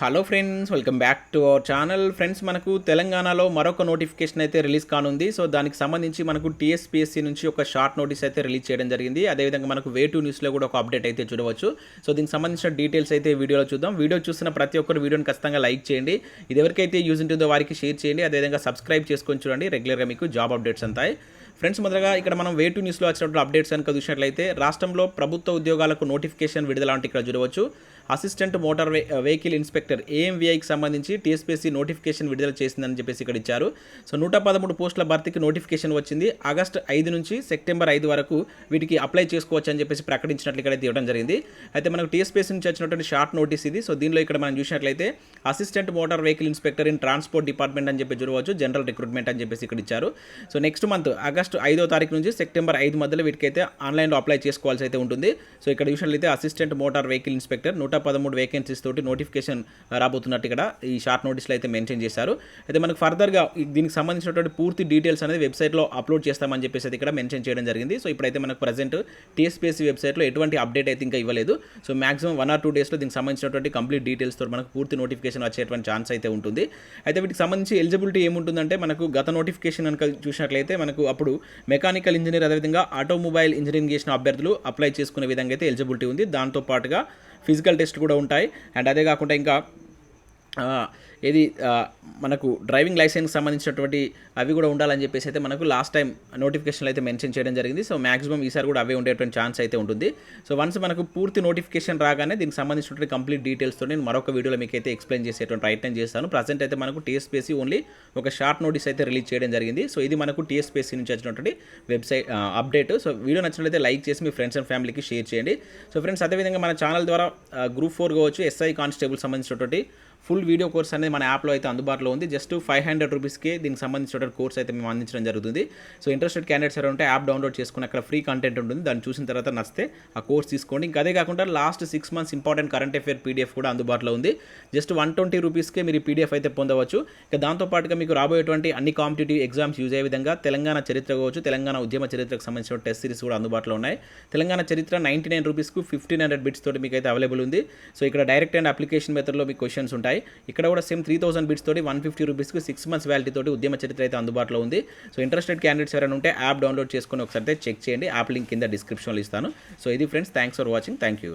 Hello friends, welcome back to our channel. Friends, మనకు తెలంగాణలో మరొక నోటిఫికేషన్ అయితే రిలీజ్ కానుంది. సో దానికి సంబంధించి మనకు TSPSC నుంచి ఒక షార్ట్ నోటీస్ అయితే రిలీజ్ చేయడం జరిగింది. అదేవిధంగా మనకు వే2 న్యూస్లో కూడా ఒక అప్డేట్ అయితే చూడవచ్చు. సో దీనికి సంబంధించిన డీటెయిల్స్ అయితే వీడియోలో చూద్దాం. వీడియో చూస్తున్న ప్రతి ఒక్కరు వీడియోని ఖచ్చితంగా లైక్ చేయండి. ఇది ఎవరికైతే యూజ్ ఉంటుందో వారికి షేర్ చేయండి. అదేవిధంగా సబ్స్క్రైబ్ చేసుకొని చూడండి. రెగ్యులర్గా మీకు జాబ్ అప్డేట్స్ అంతాయి. ఫ్రెండ్స్, మొదటగా ఇక్కడ మనం వే2 న్యూస్లో వచ్చినటువంటి అప్డేట్స్ కనుక చూసినట్లయితే రాష్ట్రంలో ప్రభుత్వ ఉద్యోగాలకు నోటిఫికేషన్ విడుదల అంటే ఇక్కడ చూడవచ్చు. అసిస్టెంట్ మోటార్ వెహికల్ ఇన్స్పెక్టర్ AMVIకి సంబంధించి TSPSC నోటిఫికేషన్ విడుదల చేసిందని చెప్పేసి ఇక్కడ ఇచ్చారు. సో 113 పోస్టుల భర్తీకి నోటిఫికేషన్ వచ్చింది. ఆగస్టు 5 నుంచి సెప్టెంబర్ 5 వరకు వీటికి అప్లై చేసుకోవచ్చు అని చెప్పేసి ప్రకటించినట్లు ఇక్కడ ఇవ్వడం జరిగింది. అయితే మనకు TSPSC నుంచి వచ్చినటువంటి షార్ట్ నోటీస్ ఇది. సో దీనిలో ఇక్కడ మనం చూసినట్లయితే assistant motor vehicle inspector in transport department అని చెప్పి చూడవచ్చు. జనరల్ రిక్రూట్మెంట్ అని చెప్పేసి ఇక్కడ ఇచ్చారు. సో నెక్స్ట్ మంత్ ఆగస్టు 5వ తారీఖు నుంచి సెప్టెంబర్ 5 మధ్యలో వీటికైతే ఆన్లైన్లో అప్లై చేసుకోవాల్సి అయితే ఉంటుంది. సో ఇక్కడ చూసినట్లయితే assistant motor vehicle inspector 113 vacancies తోటి నోటిఫికేషన్ రాబోతున్నట్టు ఇక్కడ ఈ షార్ట్ నోటీస్లో అయితే మెన్షన్ చేశారు. అయితే మనకు ఫర్దర్గా దీనికి సంబంధించినటువంటి పూర్తి డీటెయిల్స్ అనేది వెబ్సైట్లో అప్లోడ్ చేస్తామని చెప్పేసి ఇక్కడ మెన్షన్ చేయడం జరిగింది. సో ఇప్పుడైతే మనకు ప్రజెంట్ TSPSC వెబ్సైట్లో ఎటువంటి అప్డేట్ అయితే ఇంకా ఇవ్వలేదు. సో మాక్సిమం 1 or 2 డేస్లో దీనికి సంబంధించినటువంటి కంప్లీట్ డీటెయిల్స్తో మనకు పూర్తి నోటిఫికేషన్ వచ్చేటువంటి ఛాన్స్ అయితే ఉంటుంది. అయితే వీటికి సంబంధించి ఎలిజిబిలిటీ ఏముంటుందంటే మనకు గత నోటిఫికేషన్ కనుక చూసినట్లయితే మనకు అప్పుడు మెకానికల్ ఇంజనీర్ అదేవిధంగా ఆటోమొబైల్ ఇంజనీరింగ్ చేసిన అభ్యర్థులు అప్లై చేసుకునే విధంగా అయితే ఎలిజిబిలిటీ ఉంది. దాంతో పాటుగా ఫిజికల్ టెస్ట్ కూడా ఉంటాయి. అండ్ అదే కాకుండా ఇంకా ఇది మనకు డ్రైవింగ్ లైసెన్స్ సంబంధించినటువంటి అవి కూడా ఉండాలని చెప్పేసి అయితే మనకు లాస్ట్ టైం నోటిఫికేషన్లో అయితే మెన్షన్ చేయడం జరిగింది. సో మాక్సిమం ఈసారి కూడా అవే ఉండేటువంటి ఛాన్స్ అయితే ఉంటుంది. సో వన్స్ మనకు పూర్తి నోటిఫికేషన్ రాగానే దీనికి సంబంధించినటువంటి కంప్లీట్ డీటెయిల్స్తో నేను మరొక వీడియోలో మీకు అయితే ఎక్స్ప్లెయిన్ చేసేటువంటి ప్రయత్నం చేస్తాను. ప్రజెంట్ అయితే మనకు TSPSC ఓన్లీ ఒక షార్ట్ నోటీస్ అయితే రిలీజ్ చేయడం జరిగింది. సో ఇది మనకు TSPSC నుంచి వచ్చినటువంటి వెబ్సైట్ అప్డేట్. సో వీడియో నచ్చినట్లయితే లైక్ చేసి మీ ఫ్రెండ్స్ అండ్ ఫ్యామిలీకి షేర్ చేయండి. సో ఫ్రెండ్స్, అదేవిధంగా మన ఛానల్ ద్వారా గ్రూప్ 4 కావచ్చు, SI కానిస్టేబుల్ సంబంధించినటువంటి ఫుల్ వీడియో కోర్స్ అనేది మన యాప్లో అయితే అందుబాటులో ఉంది. జస్ట్ 500 రూపీస్కే దీనికి సంబంధించిన కోర్స్ అయితే మేము అందించడం జరుగుతుంది. సో ఇంట్రెస్టెడ్ క్యాండిడేట్స్ ఎవరు ఉంటే యాప్ డౌన్లోడ్ చేసుకుని అక్కడ ఫ్రీ కంటెంట్ ఉంటుంది. దాన్ని చూసిన తర్వాత నచ్చితే ఆ కోర్స్ తీసుకోండి. ఇంకా అదే కాకుండా last 6 months important current affair PDF కూడా అందుబాటులో ఉంది. జస్ట్ 120 రూపీస్కే మీరు PDF అయితే పొందవచ్చు. ఇక దాంతోపాటుగా మీకు రాబోయేటువంటి అన్ని కాంపిటేటివ్ ఎగ్జామ్స్ యూజ్ అయ్యే విధంగా తెలంగాణ చరిత్ర కావచ్చు, తెలంగాణ ఉద్యమ చరిత్రకు సంబంధించిన టెస్ట్ సిరీస్ కూడా అందుబాటులో ఉన్నాయి. తెలంగాణ చరిత్ర 99 రూపీస్కు 1500 బిట్స్ తోటి మీకు అయితే అవైలబుల్ ఉంది. సో ఇక్కడ డైరెక్ట్ అండ్ అప్లికేషన్ మెథడ్లో మీకు క్వశ్చన్స్ ఉంటాయి. ఇక్కడ కూడా సేమ్ 3000 బిట్స్ తోటి 150 రూపీస్కి 6 months వ్యాలిటీ తోటి ఉద్యమ చరిత్ర అయితే అందుబాటులో ఉంది. సో ఇంట్రెస్టెడ్ క్యాండిడేట్స్ ఎవరైనా ఉంటే యాప్ డౌన్లోడ్ చేసుకొని ఒకసారి చెక్ చేయండి. యాప్ లింక్ కింద డిస్క్రిప్షన్లో ఇస్తాను. సో ఇది friends, thanks for watching. Thank you.